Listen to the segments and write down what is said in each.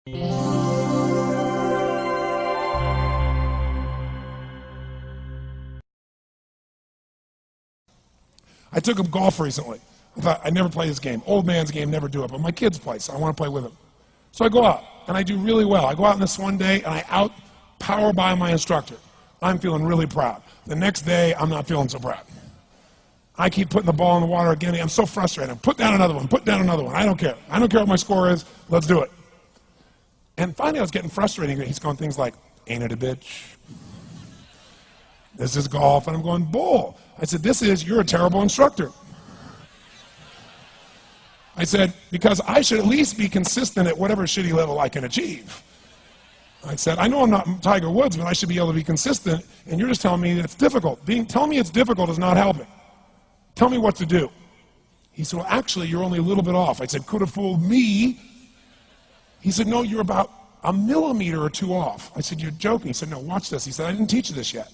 I took him golf recently. I thought, I'd never play this game. Old man's game, never do it. But my kids play, so I want to play with them. So I go out, and I do really well. I go out on this one day, and I out-power by my instructor. I'm feeling really proud. The next day, I'm not feeling so proud. I keep putting the ball in the water again. I'm so frustrated. Put down another one. Put down another one. I don't care. I don't care what my score is. Let's do it. And finally, I was getting frustrated. He's going things like, ain't it a bitch? This is golf. And I'm going, bull. I said, you're a terrible instructor. I said, because I should at least be consistent at whatever shitty level I can achieve. I said, I know I'm not Tiger Woods, but I should be able to be consistent, and you're just telling me that it's difficult. Telling me it's difficult is not helping. Tell me what to do. He said, well, actually, you're only a little bit off. I said, could have fooled me. He said, no, you're about a millimeter or two off. I said, you're joking. He said, no, watch this. He said, I didn't teach you this yet.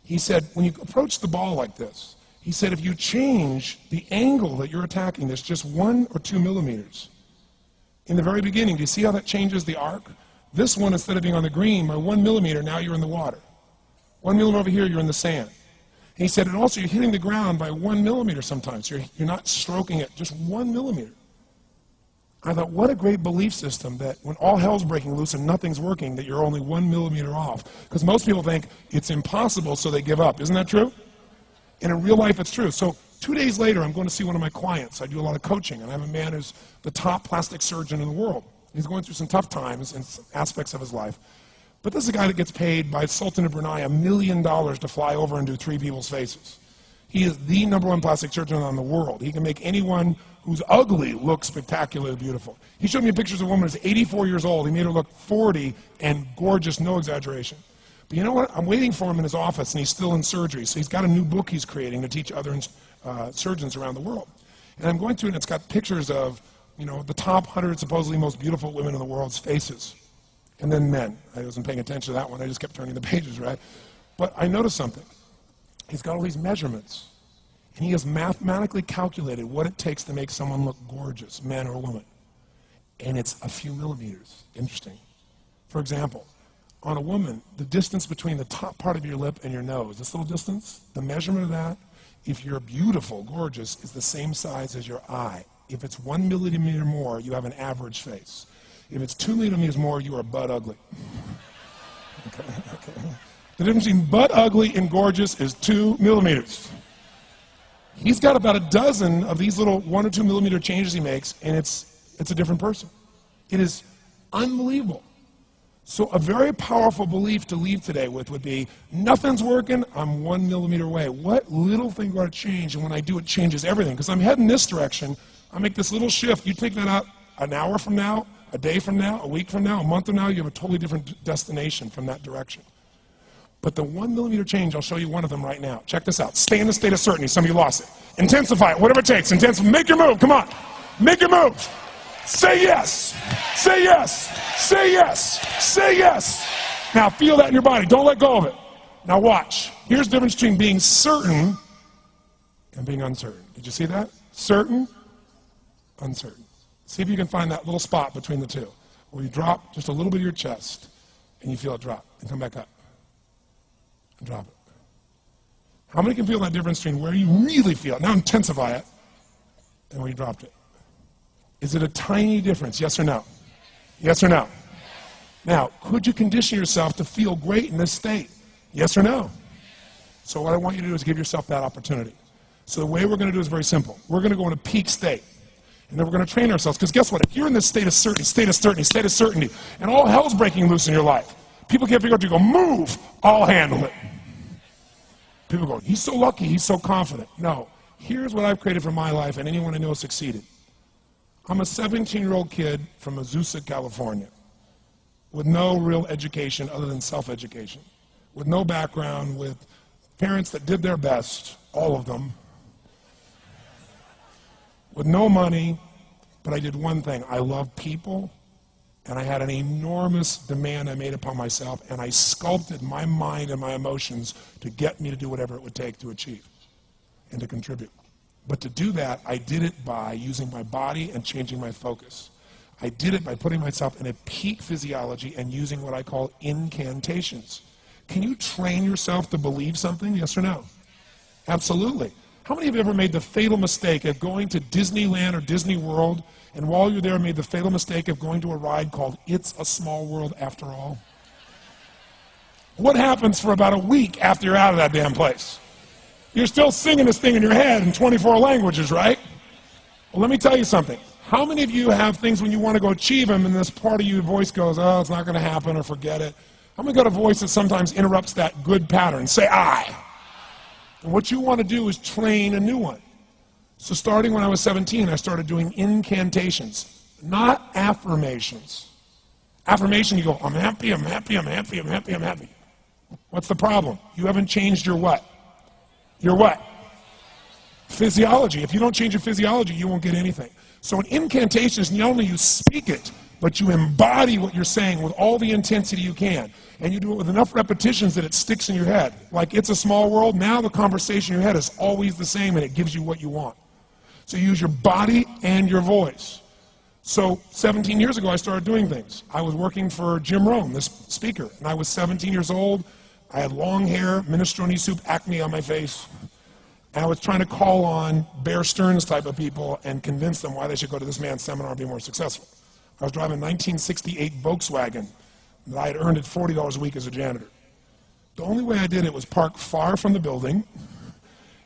He said, when you approach the ball like this, he said, if you change the angle that you're attacking this just 1 or 2 millimeters, in the very beginning, do you see how that changes the arc? This one, instead of being on the green, by 1 millimeter, now you're in the water. 1 millimeter over here, you're in the sand. And he said, and also you're hitting the ground by 1 millimeter sometimes. You're not stroking it, just 1 millimeter. I thought, what a great belief system that when all hell's breaking loose and nothing's working, that you're only 1 millimeter off. Because most people think it's impossible, so they give up. Isn't that true? And in real life, it's true. So 2 days later, I'm going to see one of my clients. I do a lot of coaching, and I have a man who's the top plastic surgeon in the world. He's going through some tough times in aspects of his life. But this is a guy that gets paid by Sultan of Brunei $1 million to fly over and do 3 people's faces. He is the #1 plastic surgeon in the world. He can make anyone who's ugly look spectacularly beautiful. He showed me pictures of a woman who's 84 years old. He made her look 40 and gorgeous, no exaggeration. But you know what? I'm waiting for him in his office, and he's still in surgery. So he's got a new book he's creating to teach other surgeons around the world. And I'm going through, and it's got pictures of, the top 100 supposedly most beautiful women in the world's faces. And then men. I wasn't paying attention to that one. I just kept turning the pages, right? But I noticed something. He's got all these measurements. And he has mathematically calculated what it takes to make someone look gorgeous, man or woman. And it's a few millimeters. Interesting. For example, on a woman, the distance between the top part of your lip and your nose, this little distance, the measurement of that, if you're beautiful, gorgeous, is the same size as your eye. If it's 1 millimeter more, you have an average face. If it's 2 millimeters more, you are butt ugly. Okay. The difference between butt ugly and gorgeous is 2 millimeters. He's got about a dozen of these little 1 or 2 millimeter changes he makes, and it's a different person. It is unbelievable. So a very powerful belief to leave today with would be, nothing's working, I'm 1 millimeter away. What little thing got to change, and when I do, it changes everything. Because I'm heading this direction, I make this little shift. You take that out an hour from now, a day from now, a week from now, a month from now, you have a totally different destination from that direction. But the 1 millimeter change, I'll show you one of them right now. Check this out. Stay in the state of certainty. Some of you lost it. Intensify it, whatever it takes. Make your move. Come on. Make your move. Say yes. Say yes. Say yes. Say yes. Now feel that in your body. Don't let go of it. Now watch. Here's the difference between being certain and being uncertain. Did you see that? Certain, uncertain. See if you can find that little spot between the two, where you drop just a little bit of your chest, and you feel it drop, and come back up, and drop it. How many can feel that difference between where you really feel it, now intensify it, and where you dropped it? Is it a tiny difference, yes or no? Yes or no? Now, could you condition yourself to feel great in this state? Yes or no? So what I want you to do is give yourself that opportunity. So the way we're going to do is very simple. We're going to go in a peak state. And then we're going to train ourselves, because guess what? If you're in this state of certainty, and all hell's breaking loose in your life, people can't figure out, you go, move, I'll handle it. People go, he's so lucky, he's so confident. No, here's what I've created for my life, and anyone I know has succeeded. I'm a 17-year-old kid from Azusa, California, with no real education other than self-education, with no background, with parents that did their best, all of them, with no money, but I did one thing. I love people, and I had an enormous demand I made upon myself, and I sculpted my mind and my emotions to get me to do whatever it would take to achieve and to contribute. But to do that, I did it by using my body and changing my focus. I did it by putting myself in a peak physiology and using what I call incantations. Can you train yourself to believe something, yes or no? Absolutely. How many of you ever made the fatal mistake of going to Disneyland or Disney World, and while you're there made the fatal mistake of going to a ride called It's a Small World After All? What happens for about a week after you're out of that damn place? You're still singing this thing in your head in 24 languages, right? Well, let me tell you something. How many of you have things when you want to go achieve them and this part of your voice goes, oh, it's not going to happen, or forget it? How many got a voice that sometimes interrupts that good pattern? Say I. And what you want to do is train a new one. So starting when I was 17, I started doing incantations, not affirmations. Affirmation, you go, I'm happy, I'm happy, I'm happy, I'm happy, I'm happy. What's the problem? You haven't changed your what? Your what? Physiology. If you don't change your physiology, you won't get anything. So an incantation is not only you speak it, but you embody what you're saying with all the intensity you can. And you do it with enough repetitions that it sticks in your head. Like It's a Small World, now the conversation in your head is always the same and it gives you what you want. So you use your body and your voice. So 17 years ago I started doing things. I was working for Jim Rohn, this speaker, and I was 17 years old. I had long hair, minestrone soup, acne on my face. And I was trying to call on Bear Stearns type of people and convince them why they should go to this man's seminar and be more successful. I was driving a 1968 Volkswagen that I had earned at $40 a week as a janitor. The only way I did it was park far from the building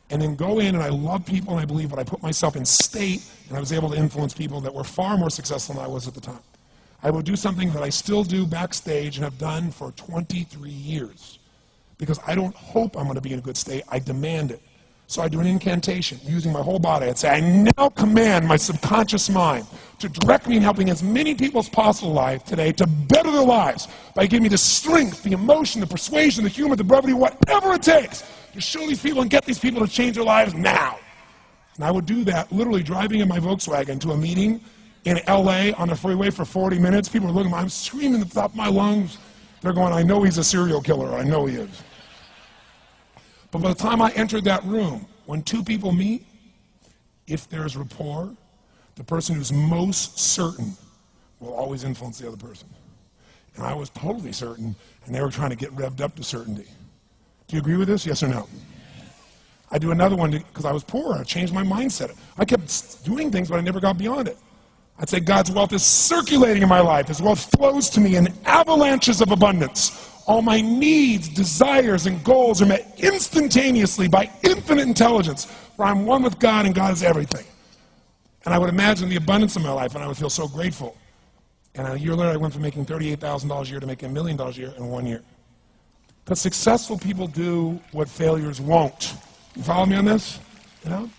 and then go in, and I love people and I believe, but I put myself in state and I was able to influence people that were far more successful than I was at the time. I would do something that I still do backstage and have done for 23 years because I don't hope I'm going to be in a good state, I demand it. So I do an incantation using my whole body. I'd say, I now command my subconscious mind to direct me in helping as many people as possible alive today to better their lives by giving me the strength, the emotion, the persuasion, the humor, the brevity, whatever it takes to show these people and get these people to change their lives now. And I would do that literally driving in my Volkswagen to a meeting in LA on the freeway for 40 minutes. People are looking at me, I'm screaming at the top of my lungs. They're going, I know he's a serial killer, I know he is. But by the time I entered that room, when two people meet, if there's rapport, the person who's most certain will always influence the other person. And I was totally certain, and they were trying to get revved up to certainty. Do you agree with this, yes or no? I do another one because I was poor. I changed my mindset. I kept doing things, but I never got beyond it. I'd say God's wealth is circulating in my life. His wealth flows to me in avalanches of abundance. All my needs, desires, and goals are met instantaneously by infinite intelligence, for I'm one with God and God is everything. And I would imagine the abundance of my life, and I would feel so grateful. And a year later, I went from making $38,000 a year to making $1 million a year in 1 year. Because successful people do what failures won't. You follow me on this? You know?